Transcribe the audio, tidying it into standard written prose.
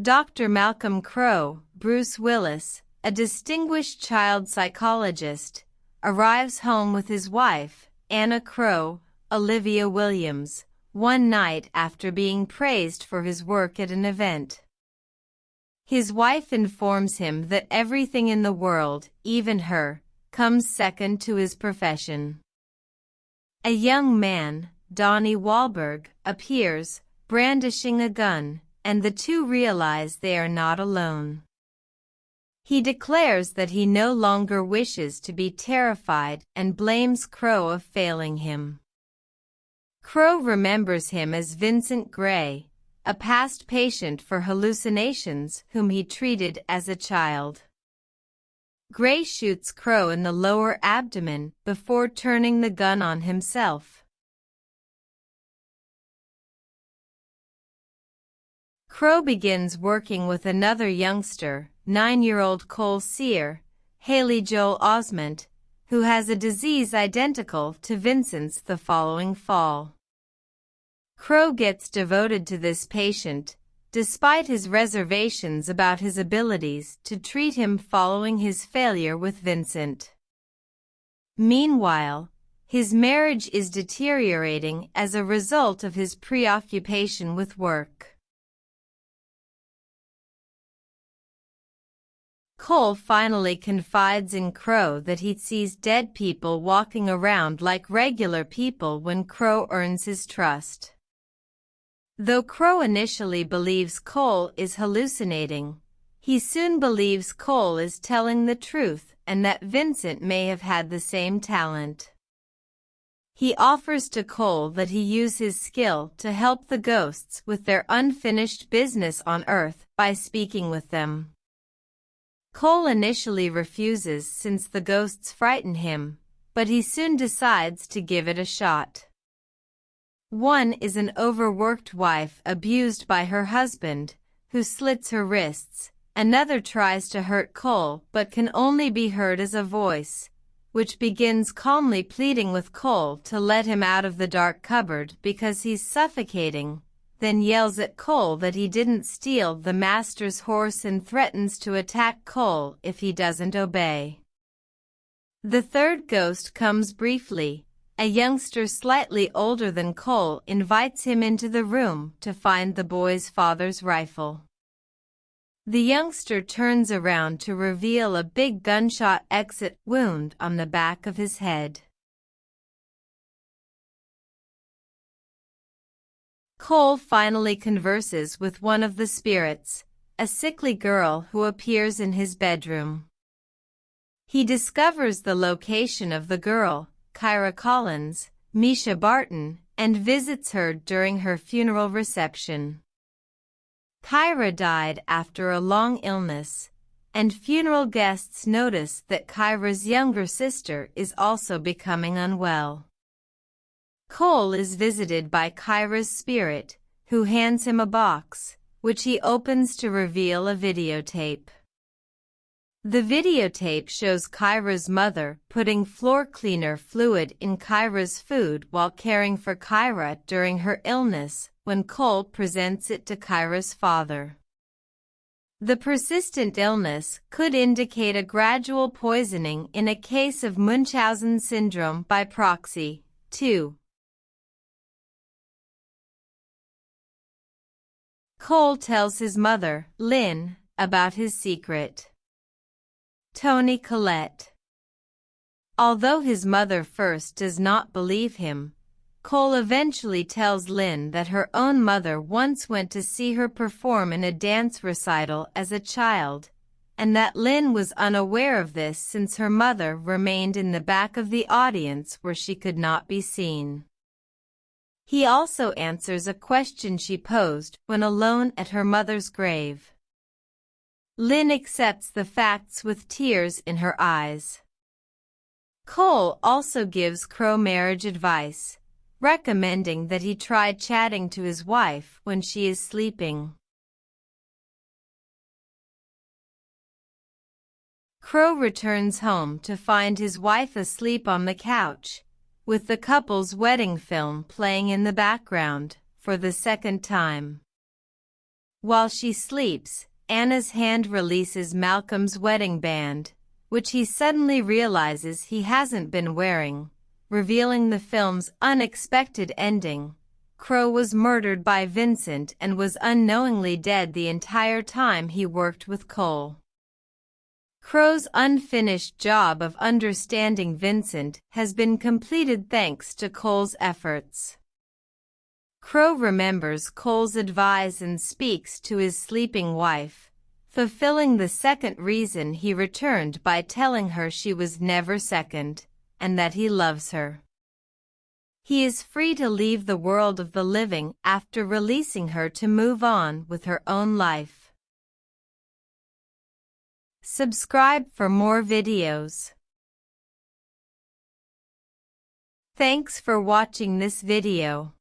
Dr. Malcolm Crowe, Bruce Willis, a distinguished child psychologist, arrives home with his wife, Anna Crowe, Olivia Williams, one night after being praised for his work at an event. His wife informs him that everything in the world, even her, comes second to his profession. A young man, Donnie Wahlberg, appears, brandishing a gun, and the two realize they are not alone. He declares that he no longer wishes to be terrified and blames Crowe of failing him. Crowe remembers him as Vincent Gray, a past patient for hallucinations whom he treated as a child. Gray shoots Crowe in the lower abdomen before turning the gun on himself. Crowe begins working with another youngster, 9-year-old Cole Sear, Haley Joel Osment, who has a disease identical to Vincent's the following fall. Crowe gets devoted to this patient, despite his reservations about his abilities to treat him following his failure with Vincent. Meanwhile, his marriage is deteriorating as a result of his preoccupation with work. Cole finally confides in Crowe that he sees dead people walking around like regular people when Crowe earns his trust. Though Crowe initially believes Cole is hallucinating, he soon believes Cole is telling the truth and that Vincent may have had the same talent. He offers to Cole that he use his skill to help the ghosts with their unfinished business on Earth by speaking with them. Cole initially refuses since the ghosts frighten him, but he soon decides to give it a shot. One is an overworked wife abused by her husband, who slits her wrists. Another tries to hurt Cole but can only be heard as a voice, which begins calmly pleading with Cole to let him out of the dark cupboard because he's suffocating, then yells at Cole that he didn't steal the master's horse and threatens to attack Cole if he doesn't obey. The third ghost comes briefly. A youngster slightly older than Cole invites him into the room to find the boy's father's rifle. The youngster turns around to reveal a big gunshot exit wound on the back of his head. Cole finally converses with one of the spirits, a sickly girl who appears in his bedroom. He discovers the location of the girl, Kyra Collins, Misha Barton, and visits her during her funeral reception. Kyra died after a long illness, and funeral guests notice that Kyra's younger sister is also becoming unwell. Cole is visited by Kyra's spirit, who hands him a box, which he opens to reveal a videotape. The videotape shows Kyra's mother putting floor cleaner fluid in Kyra's food while caring for Kyra during her illness when Cole presents it to Kyra's father. The persistent illness could indicate a gradual poisoning in a case of Munchausen syndrome by proxy, too. Cole tells his mother, Lynn, about his secret. Toni Collette. Although his mother first does not believe him, Cole eventually tells Lynn that her own mother once went to see her perform in a dance recital as a child, and that Lynn was unaware of this since her mother remained in the back of the audience where she could not be seen. He also answers a question she posed when alone at her mother's grave. Lynn accepts the facts with tears in her eyes. Cole also gives Crowe marriage advice, recommending that he try chatting to his wife when she is sleeping. Crowe returns home to find his wife asleep on the couch, with the couple's wedding film playing in the background for the second time. While she sleeps, Anna's hand releases Malcolm's wedding band, which he suddenly realizes he hasn't been wearing, revealing the film's unexpected ending. Crowe was murdered by Vincent and was unknowingly dead the entire time he worked with Cole. Crowe's unfinished job of understanding Vincent has been completed thanks to Cole's efforts. Crowe remembers Cole's advice and speaks to his sleeping wife, fulfilling the second reason he returned by telling her she was never second, and that he loves her. He is free to leave the world of the living after releasing her to move on with her own life. Subscribe for more videos. Thanks for watching this video.